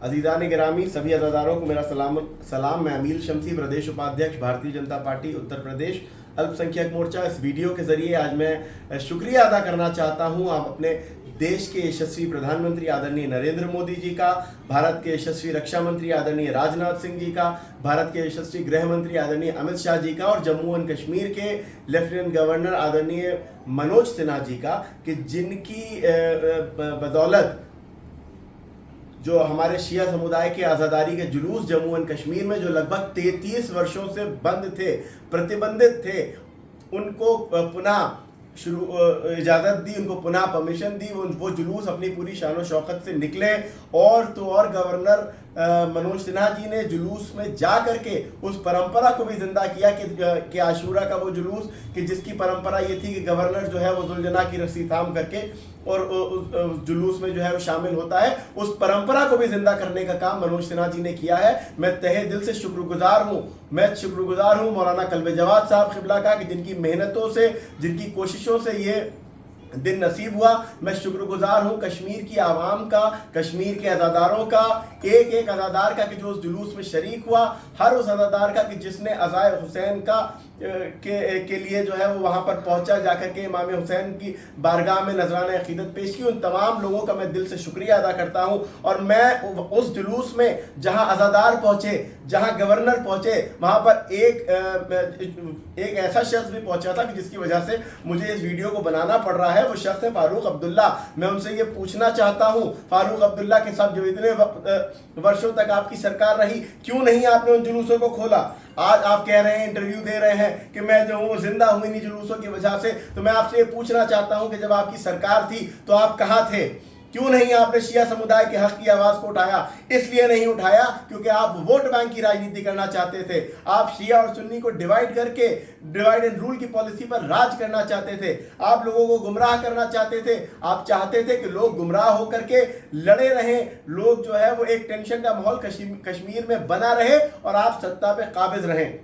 अजीज़ान गिरामी, सभी अज़ादारों को मेरा सलाम। मैं अमील शमसी, प्रदेश उपाध्यक्ष, भारतीय जनता पार्टी उत्तर प्रदेश अल्पसंख्यक मोर्चा। इस वीडियो के ज़रिए आज मैं शुक्रिया अदा करना चाहता हूँ आप अपने देश के यशस्वी प्रधानमंत्री आदरणीय नरेंद्र मोदी जी का, भारत के यशस्वी रक्षा मंत्री आदरणीय राजनाथ सिंह जी का, भारत के यशस्वी गृह मंत्री आदरणीय अमित शाह जी का और जम्मू एंड कश्मीर के लेफ्टिनेंट गवर्नर आदरणीय मनोज सिन्हा जी का, कि जिनकी बदौलत जो हमारे शिया समुदाय के आज़ादारी के जुलूस जम्मू एंड कश्मीर में जो लगभग 33 वर्षों से बंद थे, प्रतिबंधित थे, उनको पुनः इजाज़त दी, उनको पुनः परमिशन दी। वो जुलूस अपनी पूरी शान और शौकत से निकले। और तो और गवर्नर मनोज सिन्हा जी ने जुलूस में जा करके उस परंपरा को भी जिंदा किया कि आशूरा का वो जुलूस, कि जिसकी परंपरा ये थी कि गवर्नर जो है वो जुलजना की रस्सी थाम करके और उस जुलूस में जो है वो शामिल होता है, उस परंपरा को भी जिंदा करने का काम मनोज सिन्हा जी ने किया है। मैं तहे दिल से शुक्रगुजार हूँ मौलाना कल्बे जवाद साहब क़िबला का, कि जिनकी मेहनतों से, जिनकी कोशिशों से ये दिन नसीब हुआ। मैं शुक्रगुजार हूँ कश्मीर की आवाम का, कश्मीर के अज़ादारों का, एक एक अज़ादार का कि जो उस जुलूस में शरीक हुआ, हर उस अज़ादार का कि जिसने अज़ाए हुसैन का के लिए जो है वो वहाँ पर पहुँचा, जाकर के इमाम हुसैन की बारगाह में नजराना अक़ीदत पेश की। उन तमाम लोगों का मैं दिल से शुक्रिया अदा करता हूँ। और मैं उस जुलूस में जहाँ अज़ादार पहुँचे, जहाँ गवर्नर पहुँचे, वहाँ पर एक ऐसा शख्स भी पहुँचा था कि जिसकी वजह से मुझे इस वीडियो को बनाना पड़ रहा है। वो शख्स है फारूक अब्दुल्ला। मैं उनसे ये पूछना चाहता हूँ, फारूक अब्दुल्ला के साथ जो इतने वर्षों तक आपकी सरकार रही, क्यों नहीं आपने उन जुलूसों को खोला? आज आप कह रहे हैं, इंटरव्यू दे रहे हैं कि मैं जो हूँ जिंदा हूँ इन्हीं जुलूसों की वजह से। तो मैं आपसे ये पूछना चाहता हूँ कि जब आपकी सरकार थी तो आप कहाँ थे? क्यों नहीं आपने शिया समुदाय के हक की आवाज़ को उठाया? इसलिए नहीं उठाया क्योंकि आप वोट बैंक की राजनीति करना चाहते थे। आप शिया और सुन्नी को डिवाइड करके डिवाइड एंड रूल की पॉलिसी पर राज करना चाहते थे। आप लोगों को गुमराह करना चाहते थे। आप चाहते थे कि लोग गुमराह होकर के लड़े रहें, लोग जो है वो एक टेंशन का माहौल कश्मीर में बना रहे और आप सत्ता पे काबिज रहें।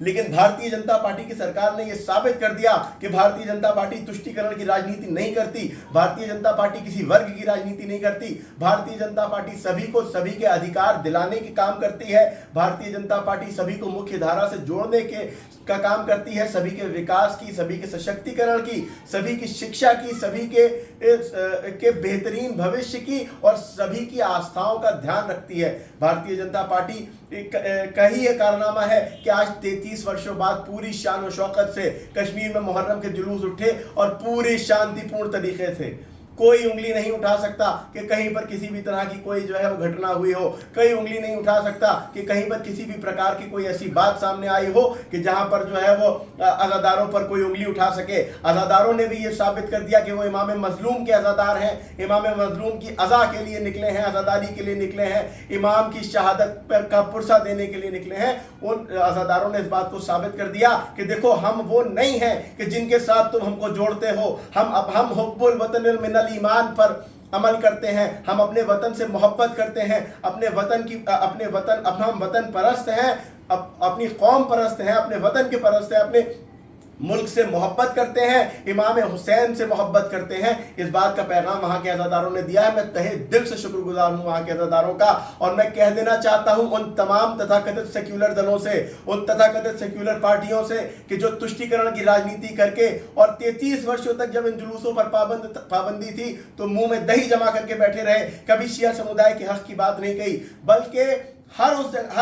लेकिन भारतीय जनता पार्टी की सरकार ने यह साबित कर दिया कि भारतीय जनता पार्टी तुष्टीकरण की राजनीति नहीं करती, भारतीय जनता पार्टी किसी वर्ग की राजनीति नहीं करती। भारतीय जनता पार्टी सभी को सभी के अधिकार दिलाने के काम करती है। भारतीय जनता पार्टी सभी को मुख्य धारा से जोड़ने का काम करती है, सभी के विकास की, सभी के सशक्तिकरण की, सभी की शिक्षा की, सभी के बेहतरीन भविष्य की और सभी की आस्थाओं का ध्यान रखती है। भारतीय जनता पार्टी का ही यह कारनामा है कि आज 33 वर्षों बाद पूरी शान और शौकत से कश्मीर में मुहर्रम के जुलूस उठे और पूरी शांतिपूर्ण तरीके से। कोई उंगली नहीं उठा सकता कि कहीं पर किसी भी तरह की कोई जो है वो घटना हुई हो। कोई उंगली नहीं उठा सकता कि कहीं पर किसी भी प्रकार की कोई ऐसी बात सामने आई हो कि जहां पर जो है वो अज़ादारों पर कोई उंगली उठा सके। अज़ादारों ने भी ये साबित कर दिया कि वो इमाम मजलूम के अज़ादार हैं, इमाम मजलूम की अज़ा के लिए निकले हैं, अज़ादारी के लिए निकले हैं, इमाम की शहादत पर का पुरसा देने के लिए निकले हैं। उन अज़ादारों ने इस बात को साबित कर दिया कि देखो, हम वो नहीं हैं कि जिनके साथ तुम हमको जोड़ते हो। हम हुब्बुल वतनिल मिनल ईमान पर अमल करते हैं, हम अपने वतन से मोहब्बत करते हैं, हम वतन परस्त हैं, अपनी कौम परस्त हैं, अपने वतन के परस्त हैं, अपने मुल्क से मोहब्बत करते हैं, इमाम हुसैन से मोहब्बत करते हैं। इस बात का पैगाम वहाँ के अज़ादारों ने दिया है। मैं तहे दिल से शुक्रगुजार हूँ वहाँ के अज़ादारों का। और मैं कह देना चाहता हूँ उन तमाम तथाकथित सेक्युलर दलों से, उन तथाकथित सेक्युलर पार्टियों से कि जो तुष्टीकरण की राजनीति करके और 33 वर्षों तक जब इन जुलूसों पर पाबंदी थी तो मुंह में दही जमा करके बैठे रहे, कभी शिया समुदाय के हक की बात नहीं कही, बल्कि हर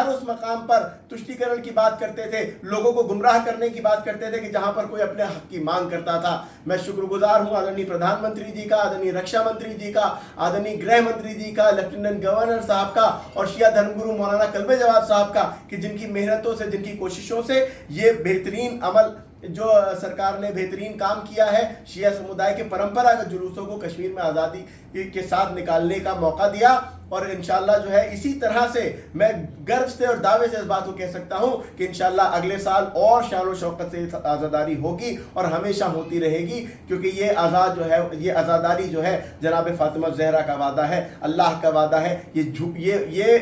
उस मकाम पर तुष्टीकरण की बात करते थे, लोगों को गुमराह करने की बात करते थे कि जहां पर कोई अपने हक की मांग करता था। मैं शुक्रगुजार हूं आदरणीय प्रधानमंत्री जी का, आदरणीय रक्षा मंत्री जी का, आदरणीय गृह मंत्री जी का, लेफ्टिनेंट गवर्नर साहब का और शिया धर्मगुरु मौलाना कल्बे जवाद साहब का, कि जिनकी मेहनतों से, जिनकी कोशिशों से ये बेहतरीन अमल जो सरकार ने बेहतरीन काम किया है, शिया समुदाय के परंपरागत जुलूसों को कश्मीर में आज़ादी के साथ निकालने का मौका दिया। और इंशाल्लाह जो है इसी तरह से मैं गर्व से और दावे से इस बात को कह सकता हूं कि इंशाल्लाह अगले साल और शान और शौकत से आज़ादारी होगी और हमेशा होती रहेगी, क्योंकि ये आज़ाद जो है, ये आज़ादारी जो है जनाब फातिमा ज़हरा का वादा है, अल्लाह का वादा है। ये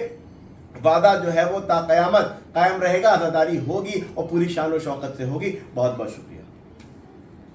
वादा जो है वो ता क़यामत कायम रहेगा, आज़ादारी होगी और पूरी शान और शौकत से होगी। बहुत बहुत शुक्रिया।